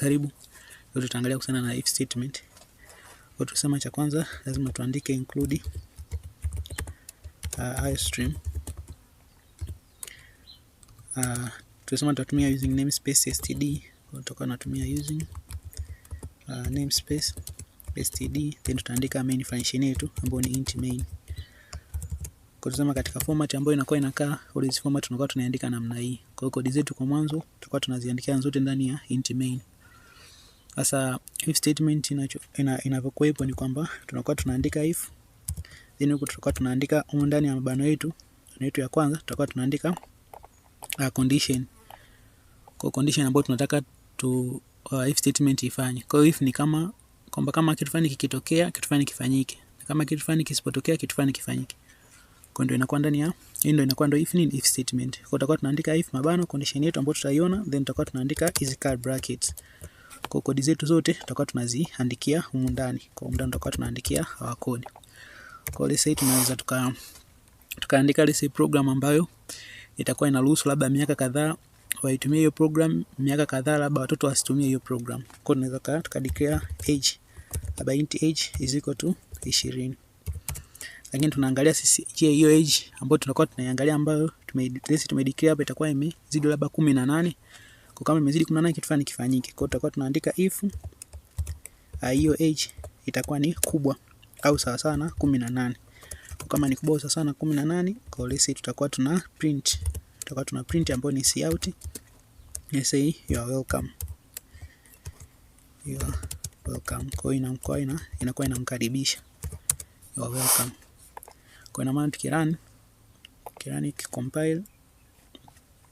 Karibu. Leo tutaangalia kuhusiana na if statement. Kwa tusema cha kwanza lazima tuandike include iStream. Tusema tutatumia using namespace std. Tutakuwa tunatumia using namespace std, then tutaandika main function yetu ambayo ni int main. Kwa tusema katika format ambayo inakuwa inakaa always format tunakuwa tunaandika namna hii. Kwa hiyo kodi zetu kwa mwanzo tutakuwa tunaziandikia zote ndani ya int main. Sasa if statement inavyokuwepo ni kwamba tunakuwa tunaandika if, then huko tutakuwa tunaandika ndani ya mabano yetu ya kwanza tutakuwa tunaandika condition. Kwa condition ambayo tunataka if statement ifanye. Kwa hiyo if ni kama kwamba kama kitu fulani kikitokea kitu fulani kifanyike, kama kitu fulani kisipotokea kitu fulani kifanyike. Kwa ndio inakuwa ndani ya ndio inakuwa ndio if statement. Kwa tutakuwa tunaandika if mabano condition yetu ambayo tutaiona, then tutakuwa tunaandika is curly brackets. Kwa kodi zetu zote tutakuwa tunaziandikia humu ndani. Kwa humu ndani tutakuwa tunaandikia our code. Kwa let's say tunaweza tukaandika let's say program ambayo itakuwa inaruhusu labda miaka kadhaa waitumie hiyo program, miaka kadhaa labda watoto wasitumie hiyo program. Kwa tunaweza tukadeclare age, labda int age is equal to 20. Lakini tunaangalia sisi je, hiyo age ambayo tunakuwa tunaiangalia ambayo tumedeclare hapa itakuwa imezidi labda 18. Kwa kama imezidi 18 kitu fulani kifanyike. Kwa tutakuwa tunaandika if hiyo age itakuwa ni kubwa au sawa sawa na 18. Kwa kama ni kubwa sawa sawa na 18, kwa let's say tutakuwa tuna print ambayo ni cout. Let's say you are welcome. You are welcome. Kwa inakuwa inamkaribisha. You are welcome. Kwa ina maana tukirun compile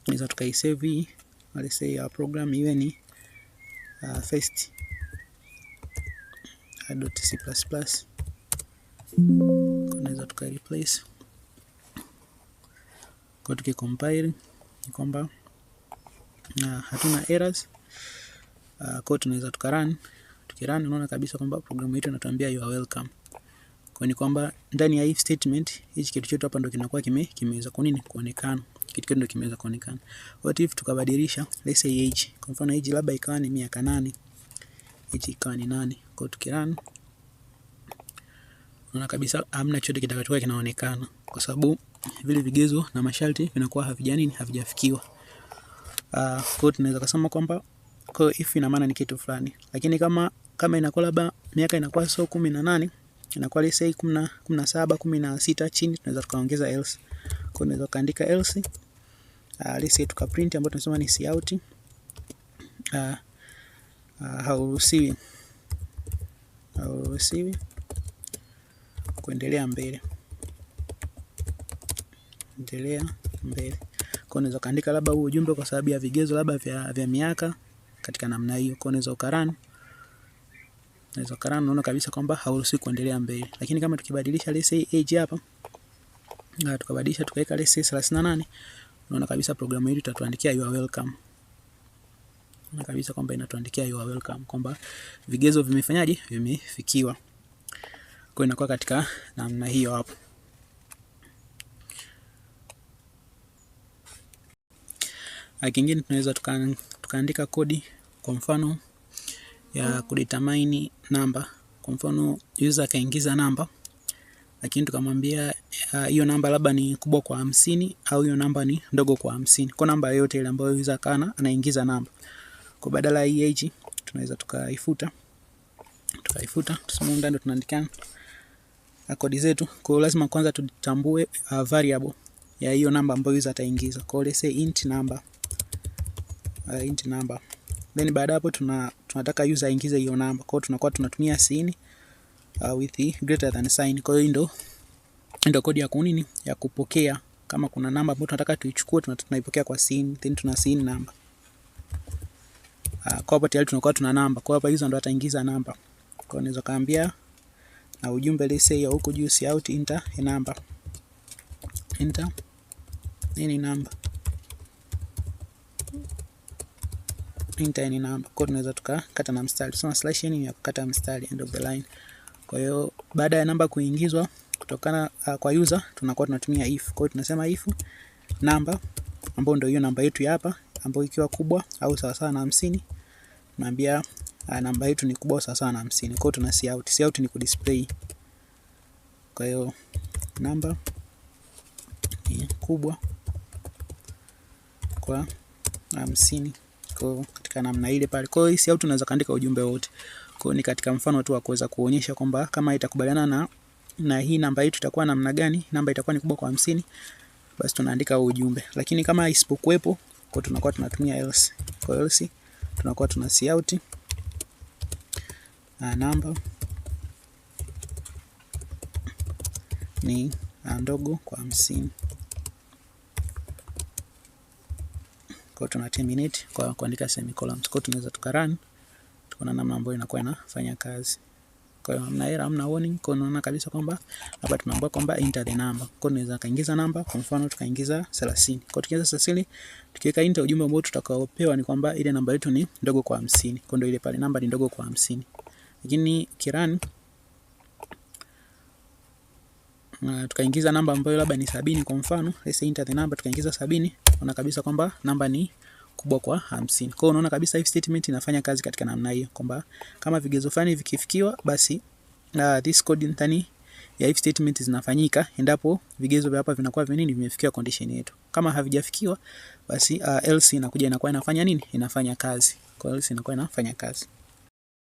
tunaweza tukaisave hii. Let's say our program iwe ni first .c++. Tunaweza tuka-replace. Kwa tukicompile ni kwamba hatuna errors. Kwa tunaweza tukarun. Tukirun unaona kabisa kwamba programu yetu inatuambia you are welcome. Kwa ni kwamba ndani ya if statement hichi kitu chote hapa ndio kinakuwa kimeweza kuonekana. Kitu ndio kimeweza kuonekana. What if tukabadilisha let's say age. Kwa mfano age labda ikawa ni miaka 8. Age ikawa ni 8. Kwa tukirun unaona kabisa hamna chochote kitakachokuwa kinaonekana kwa sababu vile vigezo na masharti vinakuwa havijafikiwa. Kwa tunaweza kusema kwamba kwa if ina maana ni kitu fulani. Lakini kama inakuwa labda miaka inakuwa sio 18, inakuwa let's say 17, 16 chini, tunaweza tukaongeza else. Kwa tunaweza kaandika else let's say tukaprint ambapo tunasema ni cout hauruhusiwi kuendelea mbele. Kwa unaweza kaandika labda huo ujumbe kwa sababu ya vigezo labda vya miaka katika namna hiyo. Kwa unaweza ukarun unaona kabisa kwamba hauruhusiwi kuendelea mbele. Lakini kama tukibadilisha let's say age hapa tukabadilisha tukaweka let's say 38, unaona kabisa programu yetu itatuandikia you are welcome. Unaona kabisa kwamba inatuandikia you are welcome, kwamba vigezo vimefikiwa. Kwa inakuwa katika namna hiyo hapo. Kingine tunaweza tukaandika kodi kwa mfano ya kudetermine namba. Kwa mfano user akaingiza namba lakini tukamwambia hiyo namba labda ni kubwa kwa 50 au hiyo namba ni ndogo kwa 50. Kwa namba yoyote ile ambayo user anaingiza namba. Kwa badala ya age tunaweza tukaifuta. Tuseme ndani tunaandika kodi zetu. Kwa lazima kwanza tutambue variable ya hiyo namba ambayo user ataingiza. Kwa let's say int number. Then baada hapo tunataka user aingize hiyo namba. Kwa tunakuwa tunatumia sin with the greater than sign. Kwa hiyo ndio kodi ya kupokea. Kama kuna namba ambayo tunataka tuichukue tunaipokea kwa sin, then tuna sin number. Kwa hapo tayari tunakuwa tuna namba. Kwa hapa user ndo ataingiza namba. Kwa unaweza kaambia na ujumbe let's say huko juu cout enter a number. Enter any number. Kwa tunaweza tukakata na mstari. So slash ni ya kukata mstari, end of the line. Kwa hiyo baada ya namba kuingizwa kutokana kwa user tunakuwa tunatumia if. Kwa hiyo tunasema if number ambayo ndio hiyo namba yetu hapa ambayo ikiwa kubwa au sawa sawa na 50 tunaambia namba yetu ni kubwa sawa na 50. Kwa hiyo tuna cout. Cout ni kudisplay. Kwa hiyo namba ni kubwa kwa 50. Kwa hiyo katika namna ile pale. Kwa hiyo cout unaweza kaandika ujumbe wote. Kwa hiyo ni katika mfano tu wa kuweza kuonyesha kwamba kama itakubaliana na hii namba yetu itakuwa namna gani, namba itakuwa ni kubwa kwa 50, basi tunaandika ujumbe. Lakini kama isipokuwepo, kwa tunakuwa tunatumia else. Kwa else tunakuwa tuna cout namba ni ndogo kwa 50. Kwa tuna terminate kwa kuandika semicolons. Kwa tunaweza tukarun, tukaona namna ambayo inakuwa inafanya kazi. Kwa hiyo hamna error, hamna warning. Kwa unaona kabisa kwamba hapa tunaambiwa kwamba enter the number. Kwa tunaweza kaingiza namba, kwa mfano tukaingiza 30. Kwa tukiingiza 30, tukiweka enter, ujumbe ambao tutakaopewa ni kwamba ile namba yetu ni ndogo kwa 50. Kwa ndio ile pale namba ni ndogo kwa 50. Lakini kirun tukaingiza namba ambayo labda ni 70 kwa mfano, let's say enter the number, tukaingiza 70, unaona kabisa kwamba namba ni kubwa kwa 50. Kwa hiyo unaona kabisa if statement inafanya kazi katika namna hiyo kwamba kama vigezo fulani vikifikiwa, basi this code ndani ya if statement zinafanyika endapo vigezo vya hapa vinakuwa vinini vimefikiwa condition yetu. Kama havijafikiwa, basi else inakuja inakuwa inafanya nini? Inafanya kazi. Kwa else inakuwa inafanya kazi.